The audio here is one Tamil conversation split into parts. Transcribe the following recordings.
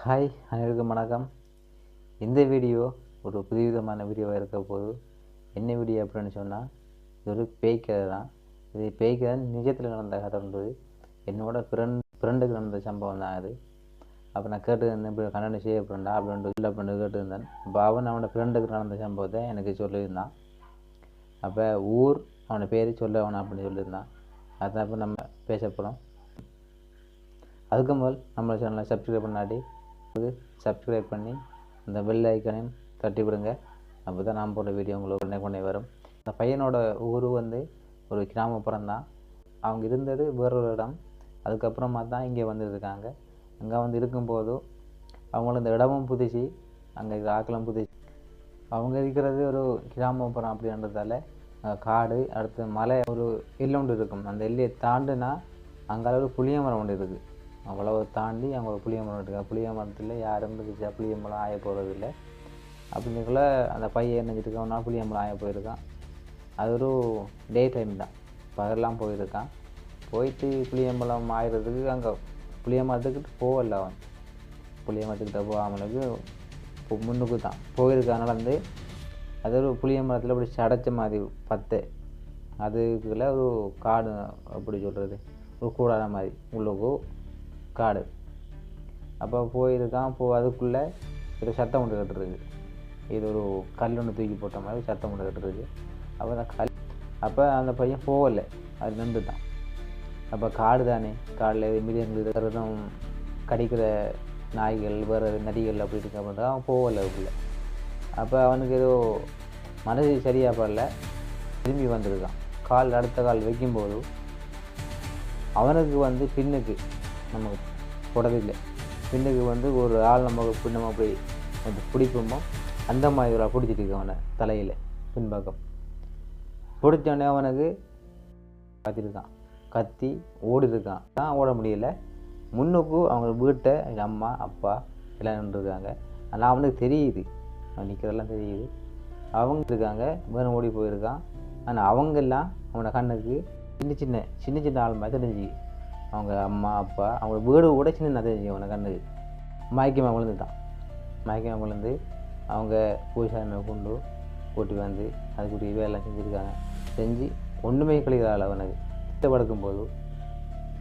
ஹாய் அனைவருக்கும் வணக்கம். இந்த வீடியோ ஒரு புதுவிதமான வீடியோவாக இருக்க போது. என்ன வீடியோ அப்படின்னு சொன்னால், இது ஒரு பேய் கதை தான். இது பேய் கதை நிஜத்தில் நடந்த கதைன்றது என்னோட ஃப்ரெண்டுக்கு நடந்த சம்பவம் தான் அது. அப்போ நான் கேட்டுருந்தேன், இப்படி கண்டனம் செய்ய ஃப்ரெண்டா அப்படின்ட்டு இல்லை அப்படின்னு கேட்டுருந்தேன். அப்போ அவனோட ஃப்ரெண்டுக்கு நடந்த சம்பவத்தை எனக்கு சொல்லியிருந்தான். அப்போ ஊர் அவனை பேர் சொல்ல வேணாம் அப்படின்னு சொல்லியிருந்தான். அதான் இப்போ நம்ம பேச போகிறோம். அதுக்கு முதல் நம்ம சேனலை சப்ஸ்கிரைப் பண்ணாட்டி சப்ஸ்கிரைப் பண்ணி அந்த பெல் ஐக்கனையும் தட்டி விடுங்க. அப்போ தான் நான் போடுற வீடியோ உங்களுக்கு உடனே கொண்டே வரும். அந்த பையனோட ஊர் ஒரு கிராமப்புறம் தான். அவங்க இருந்தது வேறொரு இடம். அதுக்கப்புறமா தான் இங்கே வந்துருக்காங்க. அங்கே இருக்கும்போது அவங்கள இந்த இடமும் புதுச்சு, அங்கே இருக்கிற ஆக்களும் புதுச்சு. அவங்க இருக்கிறது ஒரு கிராமப்புறம் அப்படின்றதால காடு, அடுத்து மலை, ஒரு எல்லை ஒன்று இருக்கும். அந்த எல்லையை தாண்டினா அங்கே ஒரு புளிய மரம் ஒன்று இருக்குது. அவ்வளவு தாண்டி அங்கே ஒரு புளிய மரம் இருக்குது. புளிய மரத்தில் யாரும் இருந்துச்சு, புளிய மரம் ஆய போகிறது இல்லை. அப்படின்றக்குள்ள அந்த பையன் நினைச்சிருக்கான், ஒரு நாள் புளிய மரம் ஆய போயிருக்கான். அது ஒரு டே டைம் தான், பகலாம் போயிருக்கான். போயிட்டு புளிய மரம் ஆயிரத்துக்கு அங்கே புளிய மரத்துக்கிட்ட போகல. அவன் புளிய மரத்துக்கிட்ட போகாமலுக்கு முன்னுக்கு தான் போயிருக்கான். நடந்து அது ஒரு புளிய மரத்தில் அப்படி சடைச்ச மாதிரி அதுக்குள்ள ஒரு காடு, அப்படி சொல்கிறது ஒரு கூடாத மாதிரி உள்ளுக்கு காடு. அப்போ போயிருக்கான். அதுக்குள்ளே ஒரு சத்தம் ஒன்று கட்டுருக்கு. இது ஒரு கல் ஒன்று தூக்கி போட்ட மாதிரி சத்தம் ஒன்று கட்டுருக்கு. அப்போ அந்த பையன் போகலை, அது நின்று தான். அப்போ காடு தானே, காடில் மிருகங்கள் இருக்கிறதும் கடிக்கிற நாய்கள் வேறு நரிகள் அப்படி இருக்க அப்படின்றத அவன் போகலை அதுக்குள்ளே. அப்போ அவனுக்கு ஏதோ மனசு சரியாக படல, திரும்பி வந்திருக்கான். அடுத்த கால் வைக்கும்போது அவனுக்கு பின்னுக்கு நமக்கு போடவில்லை. பின்னுக்கு ஒரு ஆள் நமக்கு பின்னமாக போய் பிடிப்போமோ அந்த மாதிரி ஒரு பிடிச்சிட்டு இருக்கு. அவனை தலையில் பின்பக்கம் பிடிச்சோடனே அவனுக்கு பார்த்துருக்கான், கத்தி ஓடி இருக்கான். தான் ஓட முடியலை. முன்னுக்கு அவங்க வீட்டை அம்மா அப்பா எல்லாம் நின்றுருக்காங்க. ஆனால் அவனுக்கு தெரியுது, அவன் நிற்கிறதெல்லாம் தெரியுது. அவங்க இருக்காங்க, வேணும் ஓடி போயிருக்கான். ஆனால் அவங்கெல்லாம் அவனோட கண்ணுக்கு சின்ன சின்ன ஆள் மாதிரி தெரிஞ்சு. அவங்க அம்மா அப்பா அவங்க வீடு கூட சின்ன தெரிஞ்சு அவனை கண்ணுக்கு. மயக்கமாக விழுந்து அவங்க பூசாரியை கொண்டு கூட்டி வந்து அதுக்குரிய வேலை செஞ்சுருக்காங்க. செஞ்சு ஒன்றுமே கழிக்கிறாள். அவனுக்கு கிட்ட படுக்கும்போது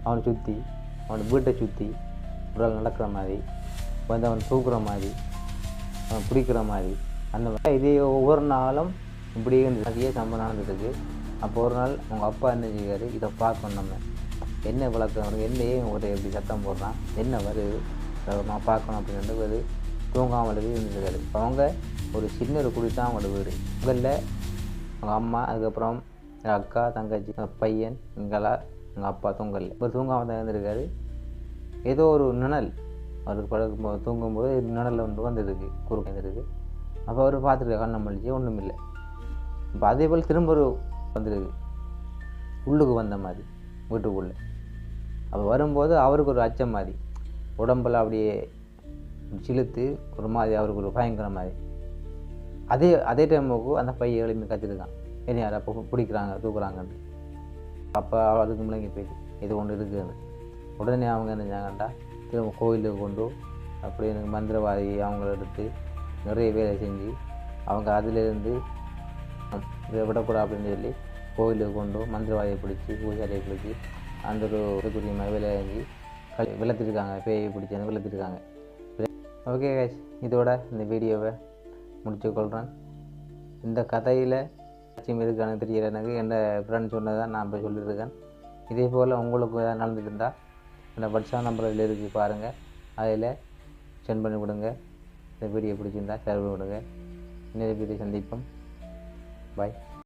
அவனை சுற்றி, அவனை வீட்டை சுற்றி உடல் நடக்கிற மாதிரி அவன் தூக்குற மாதிரி, அவன் பிடிக்கிற மாதிரி, அந்த மாதிரி இதே ஒவ்வொரு நாளும் இப்படி நிறைய சம்பவம் நடந்துருக்கு. அப்போ ஒரு நாள் அவங்க அப்பா என்ன செய்வார், இதை பார்க்கணும், நம்ம என்ன விளக்கம் என்னையே ஒரு எப்படி சத்தம் போடுறான், என்ன வருது நான் பார்க்கணும் அப்படின்னு தூங்காமலுக்கு இருந்துருக்காரு. அவங்க ஒரு சின்ன குடி தான் அவங்களோட வீடு. முதல்ல அவங்க அம்மா, அதுக்கப்புறம் எங்கள் அக்கா, தங்கச்சி, பையன், எங்கெல்லாம் எங்கள் அப்பா தூங்கல. இப்போ தூங்காமல் தான் இருந்திருக்காரு. ஏதோ ஒரு நிழல் அவருக்கு படுக்கும்போது தூங்கும்போது நிழல் வந்துருக்கு, குறுக்க வந்துருக்கு. அப்போ அவர் பார்த்துருக்க கண்ணை மலிச்சு ஒன்றும் இல்லை. இப்போ அதே போல் திரும்ப வந்துருக்கு, உள்ளுக்கு வந்த மாதிரி வீட்டுக்குள்ளே. அப்போ வரும்போது அவருக்கு ஒரு அச்சம் மாதிரி, உடம்பெல்லாம் அப்படியே சிலுத்து ஒரு மாதிரி, அவருக்கு ஒரு பயங்கர மாதிரி. அதே டைமுக்கு அந்த பையன் எழுப்பி கற்றுருக்கான், என்ன யார் அப்போ பிடிக்கிறாங்க தூக்குறாங்கன்னு. அப்போ அதுக்கு முன்னாடி போயிட்டு இது ஒன்று இருக்குதுன்னு உடனே அவங்க என்ன செஞ்சாங்கண்டா, திரும்ப கோயிலுக்கு கொண்டு அப்படி எனக்கு மந்திரவாதி அவங்கள எடுத்து நிறைய வேலை செஞ்சு அவங்க அதிலேருந்து இதை விடக்கூடாது அப்படின்னு சொல்லி கோயிலுக்கு கொண்டு மந்திரவாதியை பிடிச்சி பூஜாரியை பிடிச்சி அந்த ஒரு இதுக்குரிய வேலை செஞ்சு விளத்திருக்காங்க. பேயை பிடிச்சி வந்து விளத்திருக்காங்க. ஓகே கைஸ், இதோட இந்த வீடியோவை முடிச்சுக்கொள்கிறேன். இந்த கதையில் லட்சியம் இருக்கான்னு தெரியல எனக்கு. என் ஃப்ரெண்ட் சொன்னதை தான் நான் இப்போ சொல்லியிருக்கேன். இதே போல் உங்களுக்கு எதாவது நடந்துட்டு இருந்தால் என்னோடய வாட்ஸ்அப் நம்பரில் இருக்குது பாருங்கள், அதில் சென்ட் பண்ணி விடுங்க. இந்த வீடியோ பிடிச்சிருந்தா ஷேர் பண்ணி விடுங்க. இன்னொரு வீடியோ சந்திப்போம். பாய்.